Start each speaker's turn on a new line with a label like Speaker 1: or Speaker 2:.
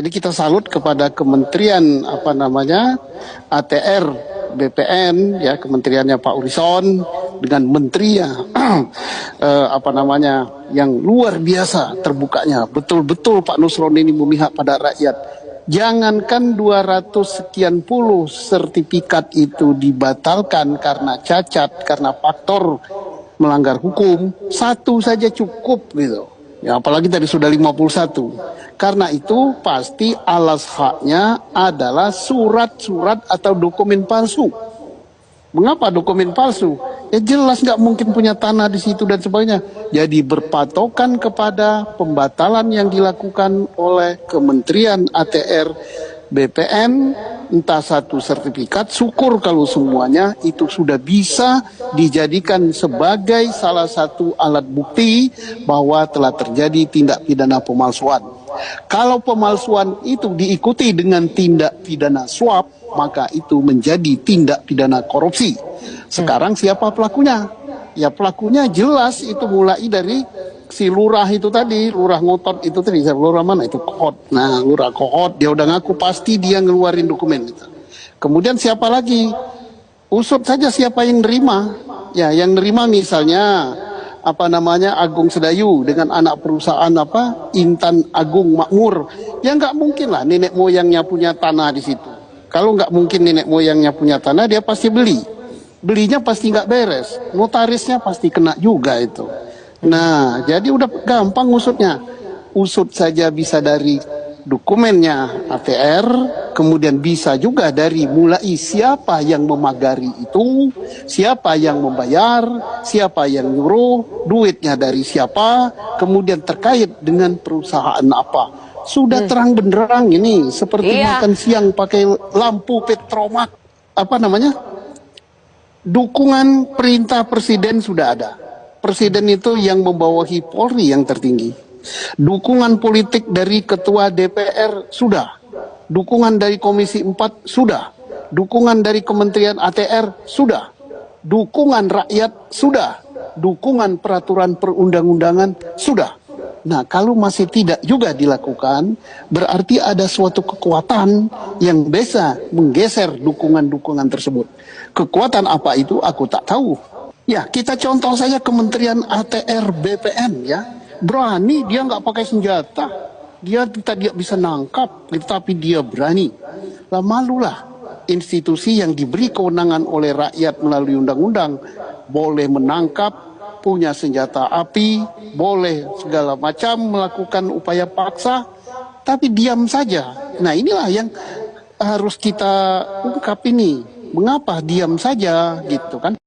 Speaker 1: Jadi kita salut kepada Kementerian ATR BPN ya, kementeriannya Pak Urison dengan menteri ya yang luar biasa terbukanya. Betul-betul Pak Nusron ini memihak pada rakyat. Jangankan 200 sekian puluh sertifikat itu dibatalkan karena cacat, karena faktor melanggar hukum, satu saja cukup gitu. Ya, apalagi tadi sudah 51. Karena itu pasti alas haknya adalah surat-surat atau dokumen palsu. Mengapa dokumen palsu? Ya jelas nggak mungkin punya tanah di situ dan sebagainya. Jadi berpatokan kepada pembatalan yang dilakukan oleh Kementerian ATR BPN, entah satu sertifikat, syukur kalau semuanya itu sudah bisa dijadikan sebagai salah satu alat bukti bahwa telah terjadi tindak pidana pemalsuan. Kalau pemalsuan itu diikuti dengan tindak pidana suap, maka itu menjadi tindak pidana korupsi. Sekarang siapa pelakunya? Ya pelakunya jelas itu mulai dari si lurah itu tadi, lurah ngotot itu tadi, lurah mana itu Kohot. Nah, lurah Kohot dia udah ngaku pasti dia ngeluarin dokumen itu. Kemudian siapa lagi? Usut saja siapa yang nerima. Ya, yang nerima misalnya Agung Sedayu dengan anak perusahaan Intan Agung Makmur. Ya nggak mungkin lah nenek moyangnya punya tanah di situ. Kalau nggak mungkin nenek moyangnya punya tanah, dia pasti beli. Belinya pasti nggak beres. Notarisnya pasti kena juga itu. Nah, jadi udah gampang usutnya. Usut saja bisa dari dokumennya ATR, kemudian bisa juga dari mulai siapa yang memagari itu, siapa yang membayar, siapa yang nyuruh, duitnya dari siapa, kemudian terkait dengan perusahaan apa. Sudah terang benderang ini, seperti makan siang pakai lampu petromak, dukungan perintah presiden sudah ada. Presiden itu yang membawahi Polri yang tertinggi. Dukungan politik dari Ketua DPR sudah. Dukungan dari Komisi 4 sudah. Dukungan dari Kementerian ATR sudah. Dukungan rakyat sudah. Dukungan peraturan perundang-undangan sudah. Nah, kalau masih tidak juga dilakukan, berarti ada suatu kekuatan yang bisa menggeser dukungan-dukungan tersebut. Kekuatan apa itu aku tak tahu. Ya, kita contoh saja Kementerian ATR BPN ya. Berani, dia nggak pakai senjata. Dia tidak bisa nangkap, tapi dia berani. Lah malulah institusi yang diberi kewenangan oleh rakyat melalui undang-undang boleh menangkap, punya senjata api, boleh segala macam melakukan upaya paksa, tapi diam saja. Nah, inilah yang harus kita ungkap ini. Mengapa diam saja gitu kan?